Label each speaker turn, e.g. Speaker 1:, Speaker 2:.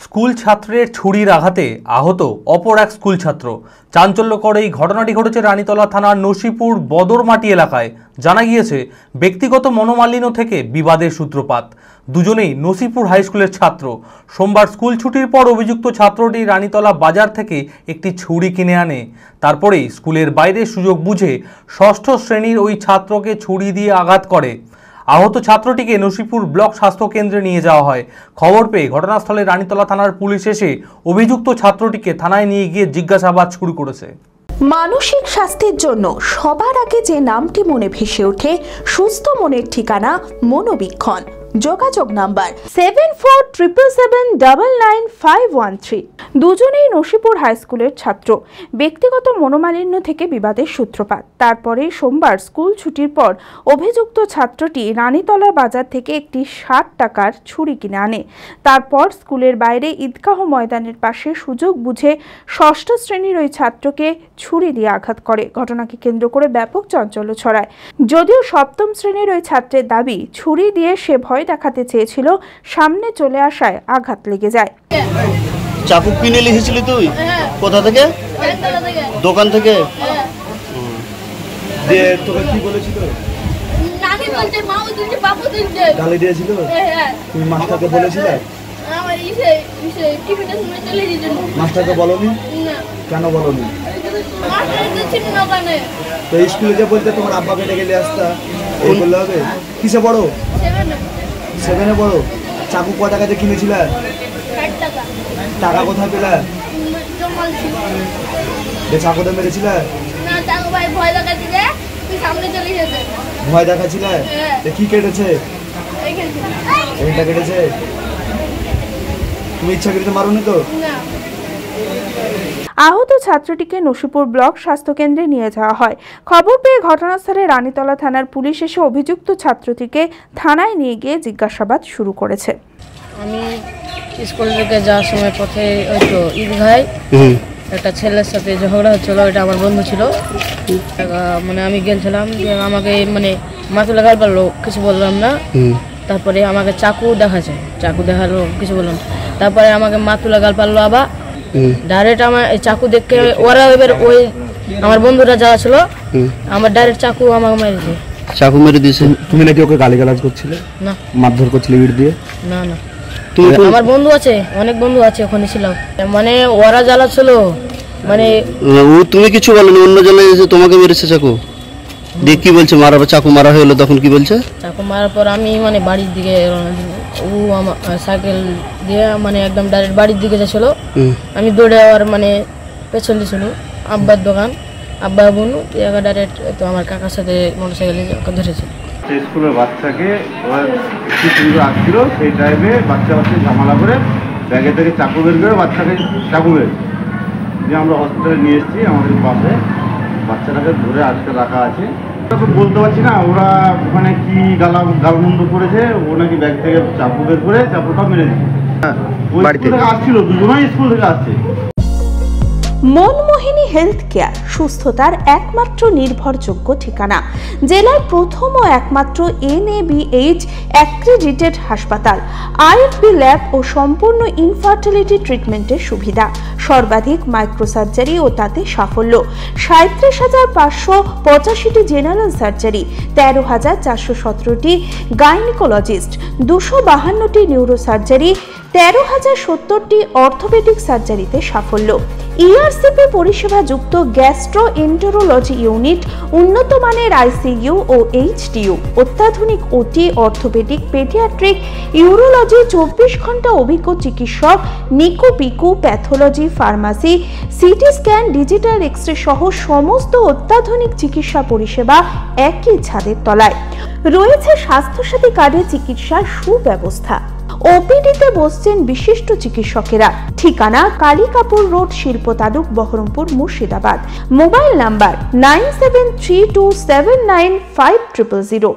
Speaker 1: School ছাত্রের ছুরির আঘাতে আহত অপর এক স্কুল ছাত্র। চাঞ্চল্যকর এই ঘটনাটি ঘটেছে রানীতলা থানার নসিপুর বদরমাটি এলাকায়। জানা গিয়েছে ব্যক্তিগত মনোমালিন্য থেকে বিবাদের সূত্রপাত। দুজনেই নসিপুর হাই স্কুলের ছাত্র। সোমবার স্কুল ছুটির পর অভিযুক্ত ছাত্রটি রানীতলা বাজার থেকে একটি ছুরি কিনে আনে। তারপরেই স্কুলের বাইরে সুযোগ বুঝে ষষ্ঠ শ্রেণীর ওই ছাত্রকে ছুরি দিয়ে আঘাত করে। আহত ছাত্রটিকে নসিপুর ব্লক স্বাস্থ্য কেন্দ্রে নিয়ে যাওয়া হয়। খবর পেয়ে ঘটনাস্থলে রানীতলা থানার পুলিশ এসে অভিযুক্ত ছাত্রটিকে থানায় নিয়ে গিয়ে জিজ্ঞাসাবাদ শুরু করেছে।
Speaker 2: মানসিক স্বাস্থ্যের জন্য সবার আগে যে নামটি মনে ভেসে ওঠে, সুস্থ মনের ঠিকানা মনোবীক্ষণ। যোগাযোগ নাম্বার 7477799513। দুজনেই নসিপুর হাই স্কুলের ছাত্র। ব্যক্তিগত মনোমালিন্য থেকে বিবাদের সূত্রপাত। তারপরে সোমবার স্কুল ছুটির পর অভিযুক্ত ছাত্রটি রানীতলা বাজার থেকে একটি 60 টাকার ছুরি কিনে আনে। তারপর স্কুলের বাইরে ঈদগাহ ময়দানের পাশে সুযোগ বুঝে ষষ্ঠ শ্রেণীর ওই ছাত্রকে ছুরি দিয়ে আঘাত করে। ঘটনাকে কেন্দ্র করে ব্যাপক চাঞ্চল্য ছড়ায়। যদিও সপ্তম শ্রেণীর ওই ছাত্রের দাবি, ছুরি দিয়ে সে ভয় দেখাতে চেয়েছিল, সামনে চলে আসায় আঘাত লেগে যায়।
Speaker 3: চাকু কিনে লিখেছিলি তুই? কোথা থেকে? দোকান থেকে। দিয়ে তোকে কি বলেছিল?
Speaker 4: নানি বলতে মাও দিতে বাবু দিতে
Speaker 3: গালি দিয়েছিল? তুমি মাস্টারকে বলেছিলে?
Speaker 4: আমার ইসে টিফিনে সময় চলে দিতেন।
Speaker 3: মাস্টারকে বলনি?
Speaker 4: না।
Speaker 3: কেন বলনি?
Speaker 4: মাস্টার তো ছিল না ওখানে।
Speaker 3: তো স্কুলে যে বলতে তোমার আব্বাকে ডেকে নিয়ে আসতা, এই বললে হবে? কিসে পড়ো? 7-এ পড়ো। চাকু কত টাকা দিয়ে কিনেছিলে?
Speaker 4: 60 টাকা।
Speaker 3: টাকা কোথায় পেলে?
Speaker 4: জমাল ছিল।
Speaker 3: চাকুতে মেরেছিলে?
Speaker 4: না, চাকু ভাই ভয় দেখাতে যে তুই সামনে চলে যেতে।
Speaker 3: ভয় দেখাছিলে? কি কেটেছে? এইটা কেটেছে? তুমি ইচ্ছা করে মারোনি তো?
Speaker 4: না।
Speaker 2: আহত ছাত্রটিকে নসিপুর ব্লক স্বাস্থ্য কেন্দ্রে নিয়ে যাওয়া হয়। খবর পেয়ে ঘটনাস্থলে রানীতলা থানার পুলিশ এসে অভিযুক্ত ছাত্রটিকে থানায় নিয়ে গিয়ে জিজ্ঞাসাবাদ শুরু করেছে।
Speaker 5: আমি স্কুল থেকে যাওয়ার সময় পথে ওই তো ঈদগায় একটা ছেলের সাথে ঝগড়া হচ্ছিল। ওইটা আমার বন্ধু ছিল। মানে আমি গেছিলাম, যে আমাকে মানে মাথা লাগাল পারলো, কিছু বললাম না। তারপরে আমাকে চাকু দেখাচ্ছে, চাকু দেখালো, কিছু বললাম। তারপরে আমাকে মাথা লাগাল পারলো আবার ডাইরেক্ট। আমার চাকু দেখে ওরা এবার ওই আমার বন্ধুরা যাওয়া ছিল, আমার ডাইরেক্ট চাকু আমাকে মেরেছে।
Speaker 3: চাকু মেরে দিয়েছে? তুমি নাকি ওকে গালিগালাজ করছিলে?
Speaker 5: না।
Speaker 3: মারধর করছিলে ইট দিয়ে?
Speaker 5: না না, আমার বন্ধু আছে, অনেক বন্ধু আছে, ওখানে ছিলাম। মানে ওরা জ্বালাচ্ছিল, মানে
Speaker 3: তুমি কিছু বলনি? অন্য জ্বালা তোমাকে মেরেছে চাকু দিয়ে? কি বলছে? চাকু মারা হলো তখন কি বলছে?
Speaker 5: চাকু মারার পর আমি মানে বাড়ির দিকে ও আমার সাইকেল দিয়ে মানে একদম ডাইরেক্ট বাড়ির দিকে যাচ্ছিল। আমি দৌড়ে আর মানে পেছন ছিল আব্বার দোকান, আব্বা বোন ডাইরেক্ট তো আমার কাকার সাথে মোটরসাইকেলে ধরেছে।
Speaker 6: স্কুলের বাচ্চাকে আসছিল, সেই টাইমে বাচ্চা ঝামেলা করে ব্যাগে থেকে চাকু বের করে বাচ্চাকে চাকু বের দিয়ে আমরা হসপিটালে নিয়ে এসেছি। আমাদের পাশে বাচ্চাটাকে ধরে আজকে রাখা আছে। বলতে পারছি না ওরা ওখানে কি গালমন্দ করেছে। ও নাকি ব্যাগ থেকে চাকু বের করে চাকুটা মেরে দিচ্ছে। স্কুল থেকে আসছিল, দুজনেই স্কুল থেকে আসছে।
Speaker 2: মনমোহিনী হেলথ কেয়ার, সুস্থতার একমাত্র নির্ভরযোগ্য ঠিকানা। জেলার প্রথম ও একমাত্র NABH অ্যাক্রেডিটেড হাসপাতাল। IFB ল্যাব ও সম্পূর্ণ ইনফার্টিলিটি ট্রিটমেন্টের সুবিধা। সর্বাধিক মাইক্রোসার্জারি ও তাতে সাফল্য। 37,585টি জেনারেল সার্জারি, 13,417টি গাইনিকোলজিস্ট, 252টি নিউরোসার্জারি, 13,070টি অর্থোপেডিক সার্জারিতে সাফল্য। ERCP পরিষেবা যুক্ত গ্যাস্ট্রোএন্টেরোলজি ইউনিট, উন্নত মানের ICU ও HDU, অত্যাধুনিক OT, অর্থোপেডিক, পেডিয়াট্রিক, ইউরোলজি, 24 ঘন্টা অভিজ্ঞ চিকিৎসক, NICU PICU, pathology, pharmacy, CT scan, digital x-ray সহ সমস্ত অত্যাধুনিক চিকিৎসা পরিষেবা একই ছাদের তলায়। রয়েছে স্বাস্থ্যসাথী কার্ডে চিকিৎসার সুব্যবস্থা। OPD-তে বসছেন বিশিষ্ট চিকিৎসকেরা। ঠিকানা কালিকাপুর রোড, শিল্প তালুক, বহরমপুর, মুর্শিদাবাদ। Mobile number 9732795000।